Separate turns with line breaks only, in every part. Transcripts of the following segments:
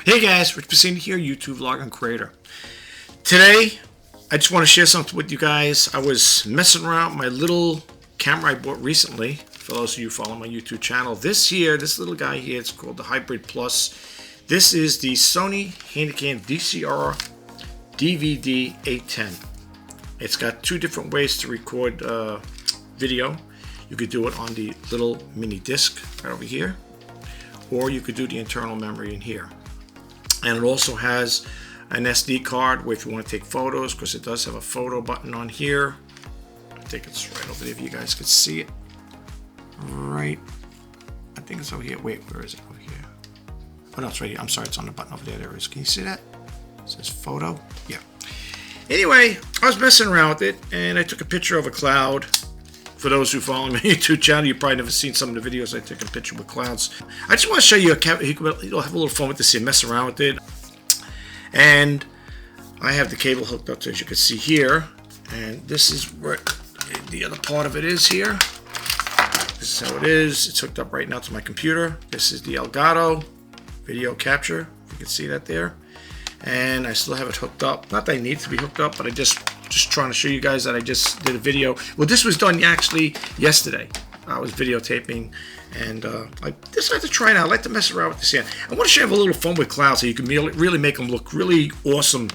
Hey guys, Rich Pacini here, YouTube vlogger and creator. Today, I just want to share something with you guys. I was messing around with my little camera I bought recently. For those of you who follow my YouTube channel, this little guy here, it's called the Hybrid Plus. This is the Sony Handycam DCR DVD810. It's got two different ways to record video. You could do it on the little mini disc right over here, or you could do the internal memory in here. And it also has an SD card where if you want to take photos, because it does have a photo button on here. I think it's right over there if you guys could see it. Right, I think it's over here. Wait, where is it? Over here. Oh no, it's right here. I'm sorry, it's on the button over there. There it is. Can you see that? It says photo. Yeah. Anyway, I was messing around with it and I took a picture of a cloud. For those who follow my YouTube channel, you've probably never seen some of the videos I take a picture with clouds. I just want to show you you'll have a little fun with this and mess around with it. And I have the cable hooked up to, as you can see here. And this is where the other part of it is here. This is how it is. It's hooked up right now to my computer. This is the Elgato video capture. If you can see that there. And I still have it hooked up. Not that I need to be hooked up, but I just trying to show you guys that I just did a video. Well, this was done actually yesterday. I was videotaping, and I decided to try it out. I like to mess around with this here. I want to share a little fun with clouds so you can really make them look really awesome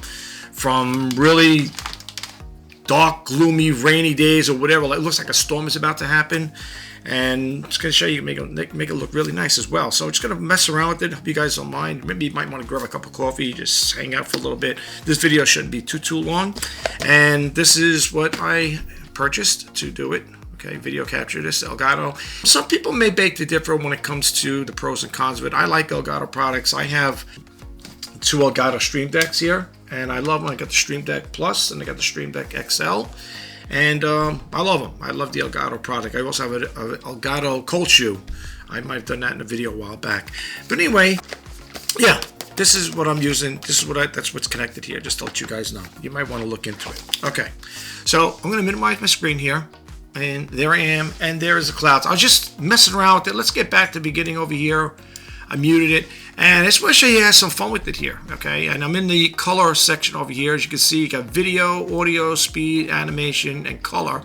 from really dark, gloomy, rainy days or whatever. It looks like a storm is about to happen. And it's going to show you, make it look really nice as well. So I'm just going to mess around with it. Hope you guys don't mind. Maybe you might want to grab a cup of coffee, just hang out for a little bit. This video shouldn't be too long. And this is what I purchased to do it. Okay, video capture, this Elgato. Some people may beg to differ when it comes to the pros and cons of it. I like Elgato products. I have two Elgato Stream Decks here, and I love them. I got the Stream Deck Plus and I got the Stream Deck XL. And I love them. I love the Elgato product. I also have an Elgato cold shoe. I might have done that in a video a while back. But anyway, yeah, this is what I'm using. This is that's what's connected here, just to let you guys know. You might want to look into it. Okay, so I'm going to minimize my screen here. And there I am. And there is the clouds. I was just messing around with it. Let's get back to the beginning over here. I muted it. And I just want to show you guys some fun with it here, okay? And I'm in the color section over here. As you can see, you got video, audio, speed, animation, and color.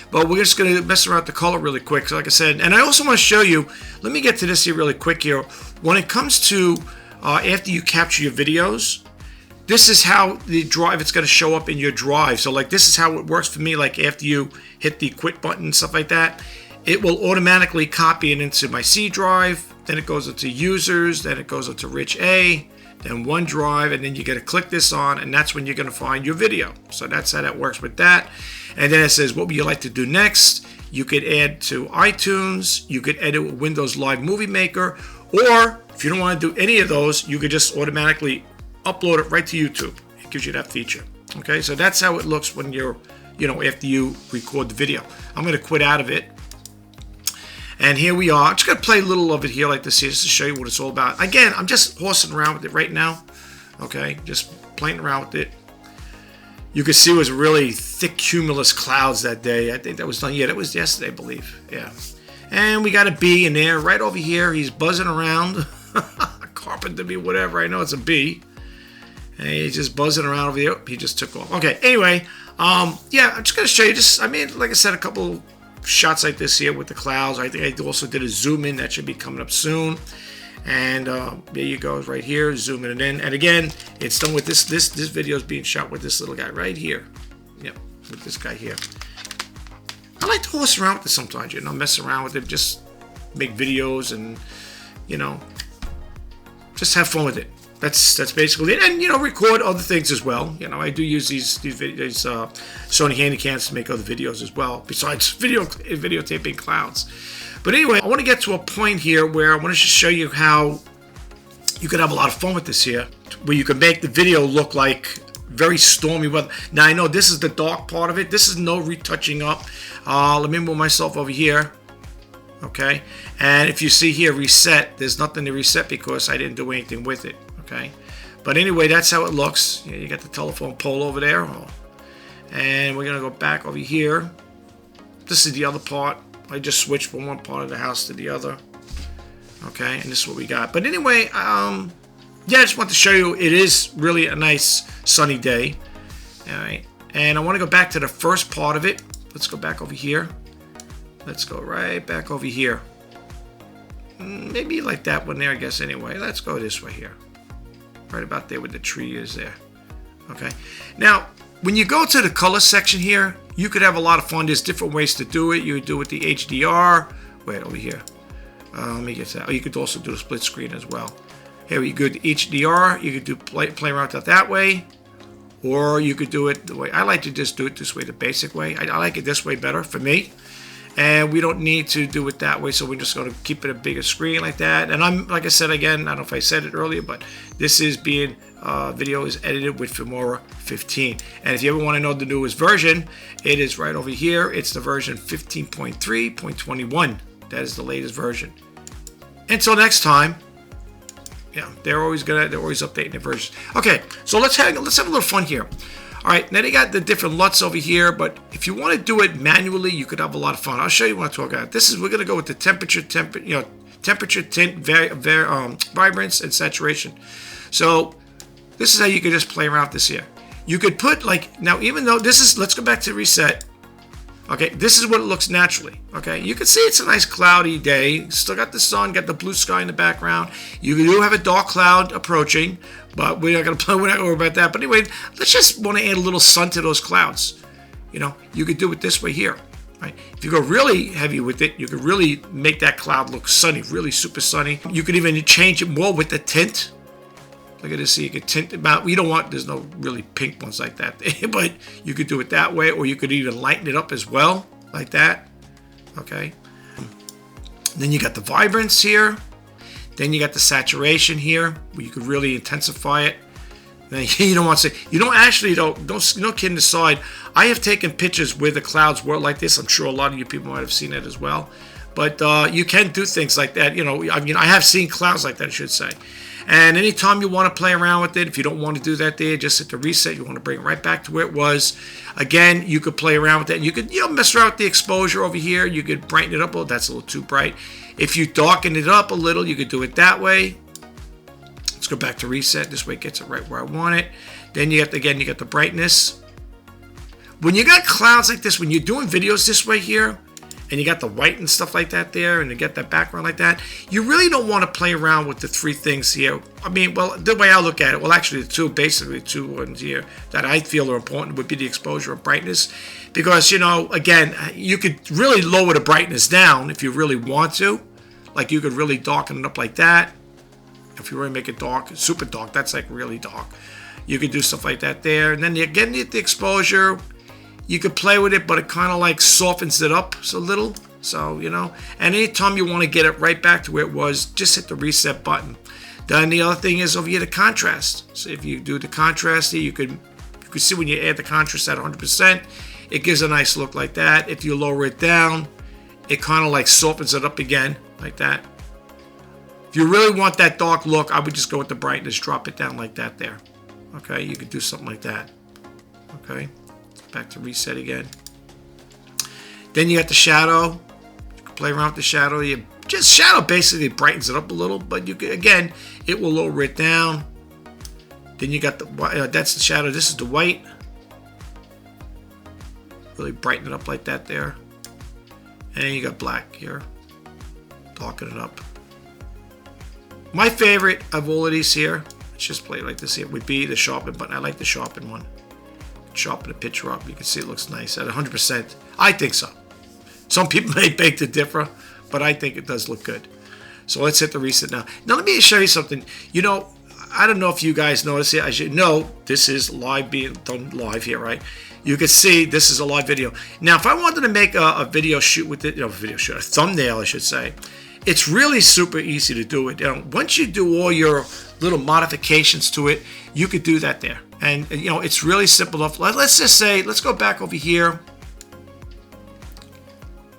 But we're just going to mess around with the color really quick, so like I said. And I also want to show you, let me get to this here really quick here. When it comes to after you capture your videos, this is how the drive, it's going to show up in your drive. So like this is how it works for me, like after you hit the quit button and stuff like that, it will automatically copy it into my C drive. Then it goes into users, then it goes into Rich A, then OneDrive, and then you got to click this on, and that's when you're going to find your video. So that's how that works with that. And then it says, what would you like to do next? You could add to iTunes, you could edit with Windows Live Movie Maker, or if you don't want to do any of those, you could just automatically upload it right to YouTube. It gives you that feature. Okay, so that's how it looks when you're, after you record the video. I'm going to quit out of it. And here we are. I'm just going to play a little of it here like this here just to show you what it's all about. Again, I'm just horsing around with it right now. Okay, just playing around with it. You can see it was really thick cumulus clouds that day. I think that was done. Yeah, that was yesterday, I believe. Yeah. And we got a bee in there right over here. He's buzzing around. A carpenter bee, whatever. I know it's a bee. And he's just buzzing around over there. He just took off. Okay, anyway. Yeah, I'm just going to show you. Like I said, a couple shots like this here with the clouds. I think I also did a zoom in that should be coming up soon. And there you go, right here, zooming it in. And again, it's done with this video is being shot with this little guy right here. Yep, with this guy here. I like to horse around with it sometimes, mess around with it, just make videos and, just have fun with it. That's basically it, and record other things as well. I do use these Sony Handycams to make other videos as well, besides videotaping clouds. But anyway, I want to get to a point here where I want to just show you how you can have a lot of fun with this here, where you can make the video look like very stormy weather. Now I know this is the dark part of it. This is no retouching up. Let me move myself over here. Okay, and if you see here reset, there's nothing to reset because I didn't do anything with it. Okay, but anyway, that's how it looks. You got the telephone pole over there, and we're gonna go back over here. This is the other part. I just switched from one part of the house to the other. Okay, and this is what we got. But anyway, yeah, I just want to show you it is really a nice sunny day. All right, and I want to go back to the first part of it. Let's go back over here. Let's go right back over here. Maybe like that one there, I guess, anyway. Let's go this way here. Right about there where the tree is there. Okay. Now, when you go to the color section here, you could have a lot of fun. There's different ways to do it. You would do it with the HDR. Wait, over here. Let me get that. Oh, you could also do a split screen as well. Here you go to HDR. You could do play around with that way. Or you could do it the way I like to just do it this way, the basic way. I like it this way better for me. And we don't need to do it that way, so we're just going to keep it a bigger screen like that. And I'm, like I said again, I don't know if I said it earlier, but this is being, video is edited with Filmora 15. And if you ever want to know the newest version, it is right over here. It's the version 15.3.21. That is the latest version. Until next time, yeah, they're always updating the versions. Okay, so let's have a little fun here. All right, now they got the different LUTs over here, but if you want to do it manually, you could have a lot of fun. I'll show you what I'm talking about. We're going to go with the temperature, tint, vibrance, and saturation. So this is how you could just play around with this here. You could put now, even though this is, let's go back to reset. Okay, this is what it looks naturally. Okay, you can see it's a nice cloudy day. Still got the sun, got the blue sky in the background. You do have a dark cloud approaching, but we're not going to worry about that. But anyway, let's just want to add a little sun to those clouds. You know, you could do it this way here. Right? If you go really heavy with it, you could really make that cloud look sunny, really super sunny. You could even change it more with the tint. Look at this, so you could tint it out. You don't want, there's no really pink ones like that, but you could do it that way, or you could even lighten it up as well, like that. Okay. Then you got the vibrance here. Then you got the saturation here, where you could really intensify it. Then you don't want to say, you don't actually, don't kidding aside, I have taken pictures where the clouds were like this. I'm sure a lot of you people might have seen it as well. But you can do things like that. You know, I mean, I have seen clouds like that, I should say. And anytime you want to play around with it, if you don't want to do that there, just hit the reset. You want to bring it right back to where it was. Again, you could play around with that. You could, mess around with the exposure over here. You could brighten it up. Oh, that's a little too bright. If you darken it up a little, you could do it that way. Let's go back to reset. This way it gets it right where I want it. Then you got, again, you got the brightness. When you got clouds like this, when you're doing videos this way here, and you got the white and stuff like that there, and you get that background like that, you really don't want to play around with the three things here. I mean, well, the way I look at it, well, actually, the two ones here that I feel are important would be the exposure and brightness. Because, again, you could really lower the brightness down if you really want to. Like, you could really darken it up like that. If you really make it dark, super dark, that's like really dark. You could do stuff like that there. And then again, you get the exposure. You could play with it, but it kind of like softens it up a little. So, and anytime you want to get it right back to where it was, just hit the reset button. Then the other thing is over here, the contrast. So if you do the contrast here, you could see when you add the contrast at 100%, it gives a nice look like that. If you lower it down, it kind of like softens it up again, like that. If you really want that dark look, I would just go with the brightness, drop it down like that there. Okay, you could do something like that. Okay. Back to reset again. Then you got the shadow. You can play around with the shadow. Shadow basically brightens it up a little, but you can, again, it will lower it down. Then you got the that's the shadow. This is the white. Really brighten it up like that there. And then you got black here. Darken it up. My favorite of all of these here, let's just play it like this here, would be the sharpen button. I like the sharpen one. Sharpen the picture up. You can see it looks nice at 100%. I think so. Some people may beg to differ, but I think it does look good. So let's hit the reset now. Now let me show you something. I don't know if you guys notice it. As you know, this is live, being done live here, right? You can see this is a live video. Now, if I wanted to make a video shoot with it, a thumbnail, I should say, it's really super easy to do it. Once you do all your little modifications to it, you could do that there. And, it's really simple enough. Let's just say, let's go back over here.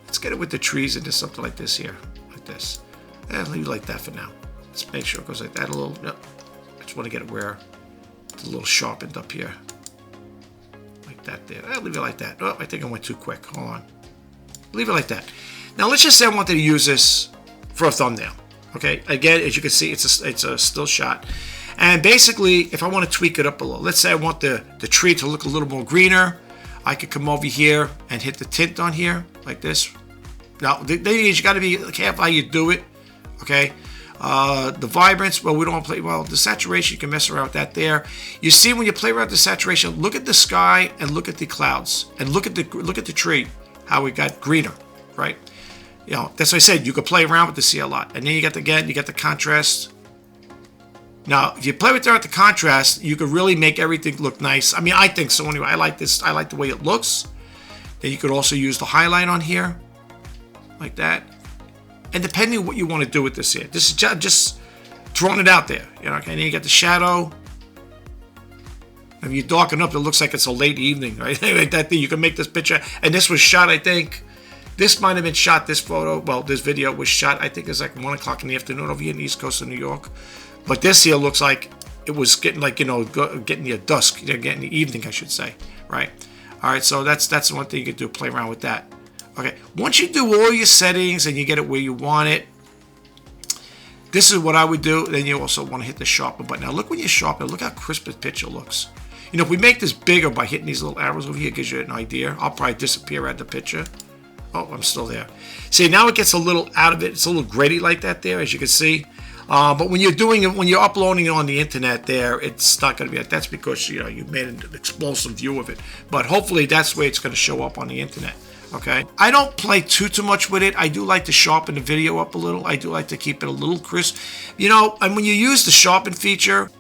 Let's get it with the trees and just something like this here. Like this. And leave it like that for now. Let's make sure it goes like that a little. Yep. I just want to get it where it's a little sharpened up here. Like that there. I'll leave it like that. Oh, I think I went too quick. Hold on. Leave it like that. Now, let's just say I wanted to use this for a thumbnail. Okay. Again, as you can see, it's a still shot. And basically, if I want to tweak it up a little, let's say I want the tree to look a little more greener, I could come over here and hit the tint on here like this. Now, you got to be careful how you do it, okay? The vibrance, well, we don't want to play, well, the saturation, you can mess around with that there. You see, when you play around with the saturation, look at the sky and look at the clouds and look at the tree, how it got greener, right? You know, that's what I said, you could play around with this here a lot. And then you got the contrast. Now, if you play with the contrast, you could really make everything look nice. I mean, I think so anyway. I like this. I like the way it looks. Then you could also use the highlight on here, like that. And depending on what you want to do with this here, this is just throwing it out there. You know, okay, and then you got the shadow. If you darken up, it looks like it's a late evening, right? Like that thing, you can make this picture. And this was shot, I think. This might have been shot, this photo. Well, this video was shot, I think it's like 1 o'clock in the afternoon over here in the East Coast of New York. But this here looks like it was getting like, you know, getting near dusk, getting the evening, I should say, right? All right, so that's one thing you can do, play around with that. Okay, once you do all your settings and you get it where you want it, this is what I would do. Then you also want to hit the sharpen button. Now look when you sharpen, look how crisp the picture looks. You know, if we make this bigger by hitting these little arrows over here, it gives you an idea. I'll probably disappear at the picture. Oh, I'm still there. See, now it gets a little out of it. It's a little gritty like that there, as you can see. But when you're doing it, when you're uploading it on the internet there, it's not going to be like, that's because, you know, you made an explosive view of it. But hopefully that's the way it's going to show up on the internet. Okay. I don't play too much with it. I do like to sharpen the video up a little. I do like to keep it a little crisp. You know, and when you use the sharpen feature,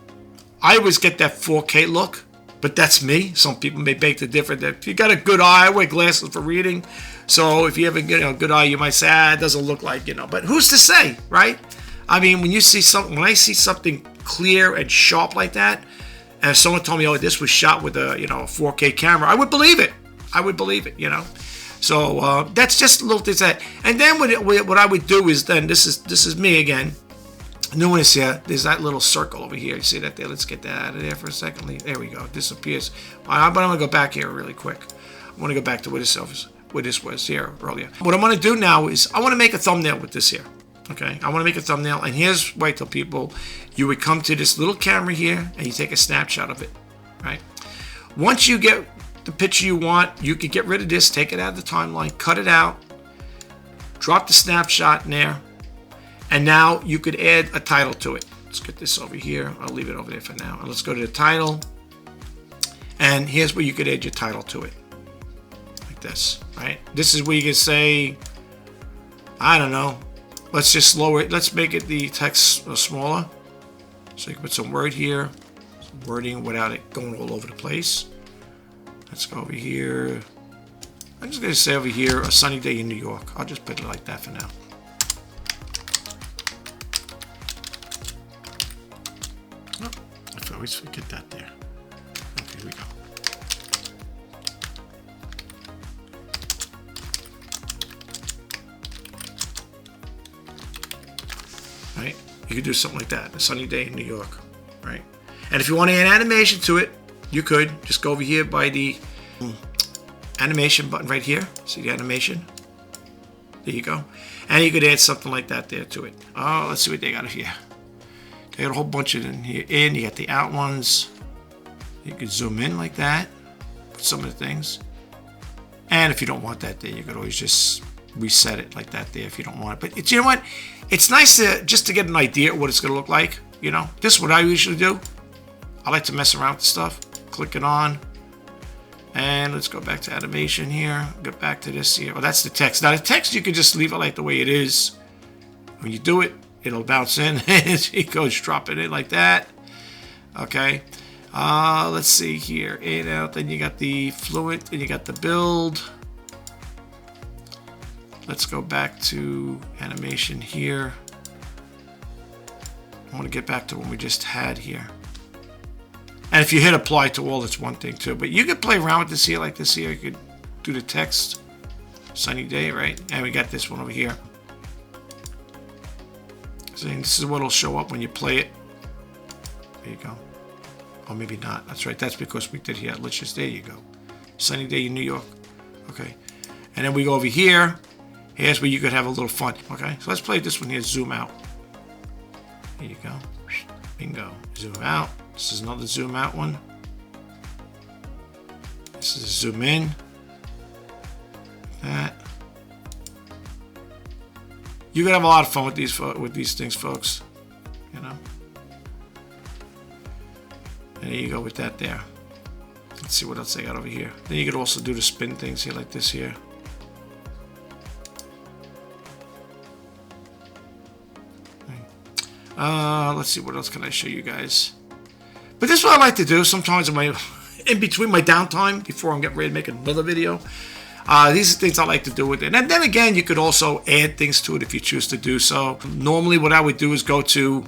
I always get that 4K look. But that's me. Some people may beg to differ. That if you got a good eye, I wear glasses for reading. So if you have a good eye, you might say, it doesn't look like, you know. But who's to say, right? I mean, when you see something, when I see something clear and sharp like that, and if someone told me, oh, this was shot with a, you know, a 4K camera, I would believe it. I would believe it, you know. So that's just little things that. And then what I would do is then this is me again. Newness here. There's that little circle over here. You see that there? Let's get that out of there for a second. There we go. It disappears. But I'm gonna go back here really quick. I want to go back to where this was here earlier. What I'm gonna do now is I want to make a thumbnail with this here. Okay, I want to make a thumbnail, and here's why I tell people: you would come to this little camera here, and you take a snapshot of it. Right. Once you get the picture you want, you could get rid of this, take it out of the timeline, cut it out, drop the snapshot in there, and now you could add a title to it. Let's get this over here. I'll leave it over there for now. And let's go to the title, and here's where you could add your title to it, like this. Right. This is where you can say, I don't know. Let's just lower it. Let's make it the text smaller. So you can put some word here, some wording without it going all over the place. Let's go over here. I'm just going to say over here, a sunny day in New York. I'll just put it like that for now. Oh, I always forget that there. Okay, here we go. Right? You could do something like that. A sunny day in New York. Right? And if you want to add animation to it, you could just go over here by the animation button right here. See the animation? There you go. And you could add something like that there to it. Oh, let's see what they got here. They got a whole bunch of it in here. You got the out ones. You could zoom in like that. Put some of the things. And if you don't want that there, you could always just reset it like that there if you don't want it. But you know what? It's nice to just to get an idea of what it's going to look like. You know, this is what I usually do. I like to mess around with stuff. Click it on, and let's go back to animation here. Get back to this here. Oh, that's the text. Now the text you can just leave it like the way it is. When you do it, it'll bounce in. It goes drop it in like that. Okay. Let's see here. In out. Then you got the fluent, and you got the build. Let's go back to animation here. I want to get back to what we just had here. And if you hit apply to all, it's one thing too. But you could play around with this here, like this here. You could do the text. Sunny day, right? And we got this one over here. So this is what will show up when you play it. There you go. Or maybe not. That's right. That's because we did here. Let's just, there you go. Sunny day in New York. Okay. And then we go over here. Here's where you could have a little fun. Okay. So let's play this one here. Zoom out. There you go. Bingo. Zoom out. This is another zoom out one. This is a zoom in. That. You can have a lot of fun with these things, folks. You know. And there you go with that there. Let's see what else I got over here. Then you could also do the spin things here, like this here. Let's see, what else can I show you guys? But this is what I like to do sometimes in between my downtime before I'm getting ready to make another video. These are things I like to do with it. And then again, you could also add things to it if you choose to do so. Normally what I would do is go to,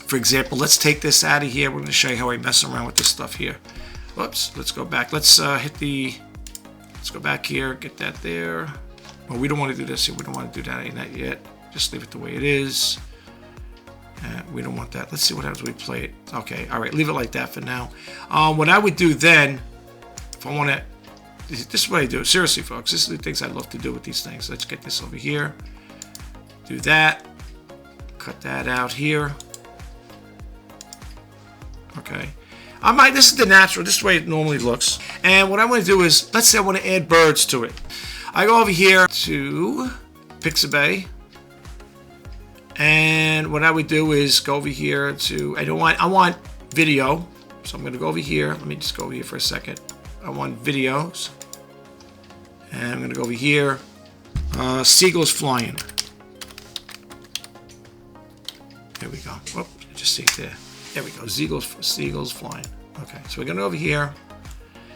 for example, let's take this out of here. We're going to show you how I mess around with this stuff here. Whoops, let's go back. Let's let's go back here, get that there. Well, we don't want to do this here. We don't want to do that in that yet. Just leave it the way it is. We don't want that. Let's see what happens when we play it. Okay, all right, leave it like that for now. What I would do then, if I want to, this is what I do. Seriously, folks, this is the things I love to do with these things. Let's get this over here. Do that. Cut that out here. Okay. This is the natural. This is the way it normally looks. And what I want to do is, let's say I want to add birds to it. I go over here to Pixabay. And what I would do is go over here to, I want video. So I'm going to go over here. Let me just go over here for a second. I want videos. And I'm going to go over here. Seagulls flying. There we go. Whoop, just see it there. There we go. Seagulls flying. Okay, so we're going to go over here.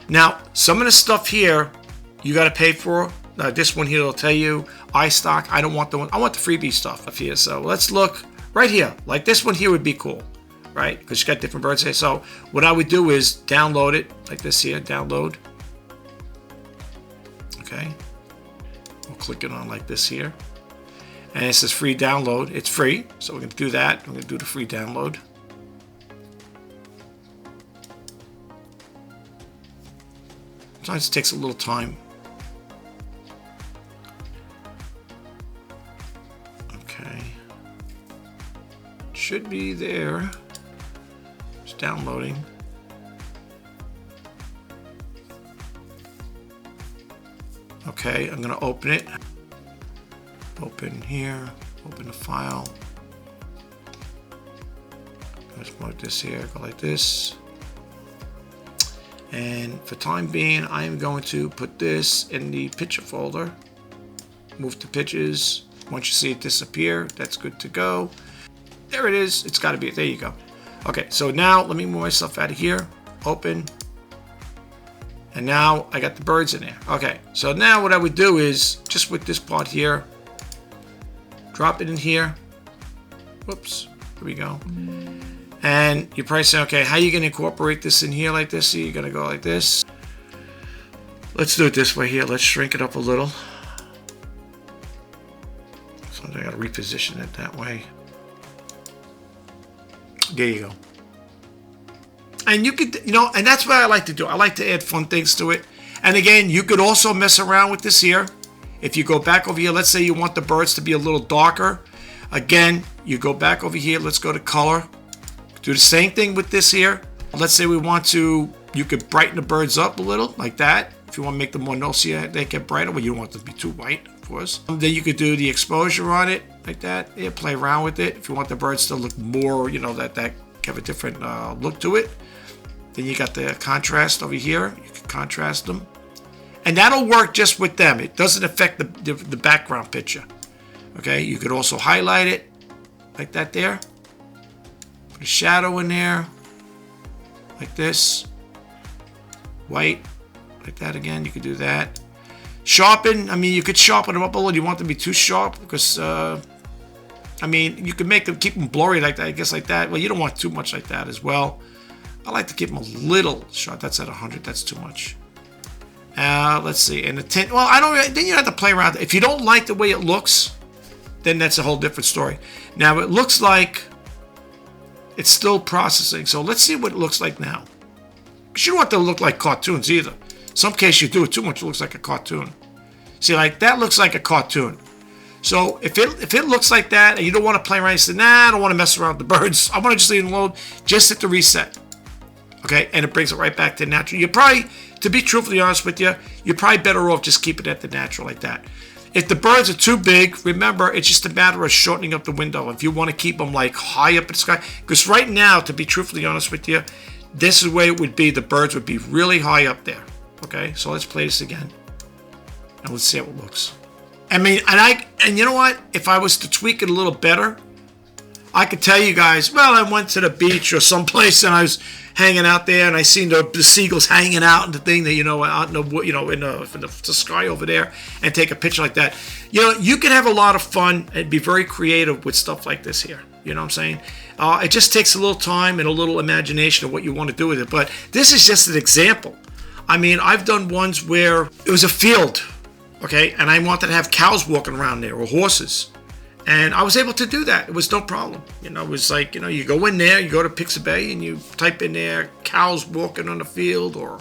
Now, some of the stuff here, you got to pay for. This one here will tell you iStock. I don't want the one. I want the freebie stuff up here. So let's look right here. Like this one here would be cool, right? Because you got different birds here. So what I would do is download it like this here. Download. Okay. We'll click it on like this here. And it says free download. It's free. So we're going to do that. I'm going to do the free download. Sometimes it takes a little time. Should be there. It's downloading. Okay, I'm going to open it. Open here. Open the file. Let's mark this here. Go like this. And for time being, I am going to put this in the picture folder. Move to pictures. Once you see it disappear, that's good to go. There it is. It's got to be. There you go. Okay, so now let me move myself out of here. Open. And now I got the birds in there. Okay, so now what I would do is, just with this part here, drop it in here. Whoops. Here we go. And you're probably saying, okay, how are you going to incorporate this in here like this? So you're going to go like this. Let's do it this way here. Let's shrink it up a little. So I got to reposition it that way. There you go. And you could, and that's what I like to do. I like to add fun things to it. And again, you could also mess around with this here. If you go back over here, let's say you want the birds to be a little darker. Again, you go back over here. Let's go to color. Do the same thing with this here. Let's say we want to, you could brighten the birds up a little like that. If you want to make them more noisy, they get brighter. Well, you don't want them to be too white, of course. Then you could do the exposure on it like that. Yeah, play around with it. If you want the birds to look more, that have a different look to it. Then you got the contrast over here. You can contrast them. And that'll work just with them. It doesn't affect the background picture. Okay, you could also highlight it like that there. Put a shadow in there like this. White. Like that again, you could do that. Sharpen, you could sharpen them up a little. You want them to be too sharp because, you could make them, keep them blurry like that, I guess like that. Well, you don't want too much like that as well. I like to keep them a little sharp. That's at 100, that's too much. Let's see, and the tint, then you have to play around. If you don't like the way it looks, then that's a whole different story. Now, it looks like it's still processing. So let's see what it looks like now. Because you don't want them to look like cartoons either. Some case you do it too much, it looks like a cartoon. See, like that looks like a cartoon. So if it looks like that and you don't want to play around, you say, nah, I don't want to mess around with the birds. I want to just leave it alone. Just hit the reset. Okay, and it brings it right back to natural. You're probably, to be truthfully honest with you, you're probably better off just keeping it at the natural like that. If the birds are too big, remember, it's just a matter of shortening up the window. If you want to keep them like high up in the sky, because right now, to be truthfully honest with you, this is where it would be. The birds would be really high up there. Okay, so let's play this again, and let's see how it looks. I mean, and you know what? If I was to tweak it a little better, I could tell you guys, well, I went to the beach or someplace and I was hanging out there and I seen the seagulls hanging out and the thing that, out in the, in the sky over there, and take a picture like that. You can have a lot of fun and be very creative with stuff like this here. You know what I'm saying? It just takes a little time and a little imagination of what you want to do with it. But this is just an example. I mean, I've done ones where it was a field, okay, and I wanted to have cows walking around there or horses. And I was able to do that. It was no problem. It was like, you go in there, you go to Pixabay and you type in there cows walking on the field or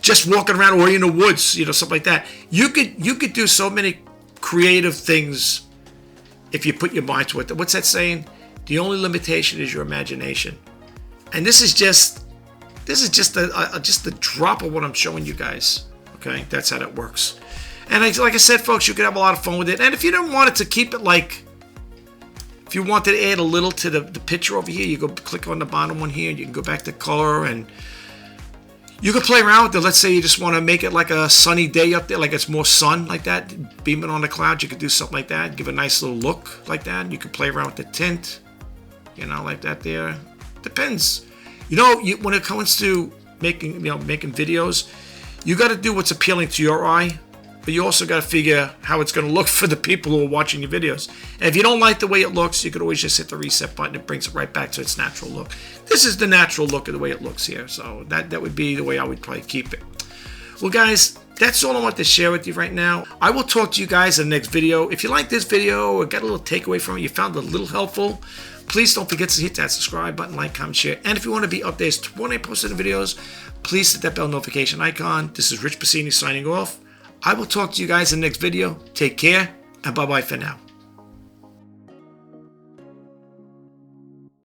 just walking around or in the woods, something like that. You could do so many creative things if you put your mind to it. What's that saying? The only limitation is your imagination. And this is just a drop of what I'm showing you guys. Okay, that's how that works. And like I said, folks, you can have a lot of fun with it. And if you don't want it to keep it like, if you wanted to add a little to the picture over here, you go click on the bottom one here, and you can go back to color, and you can play around with it. Let's say you just want to make it like a sunny day up there, like it's more sun like that, beaming on the clouds. You could do something like that, give a nice little look like that. You can play around with the tint, like that there. Depends. When it comes to making videos, you got to do what's appealing to your eye. But you also got to figure how it's going to look for the people who are watching your videos. And if you don't like the way it looks, you could always just hit the reset button. It brings it right back to its natural look. This is the natural look of the way it looks here. So that would be the way I would probably keep it. Well, guys, that's all I want to share with you right now. I will talk to you guys in the next video. If you like this video or got a little takeaway from it, you found it a little helpful, please don't forget to hit that subscribe button, like, comment, share. And if you want to be updated when I post the videos, please hit that bell notification icon. This is Rich Bassini signing off. I will talk to you guys in the next video. Take care, and bye-bye for now.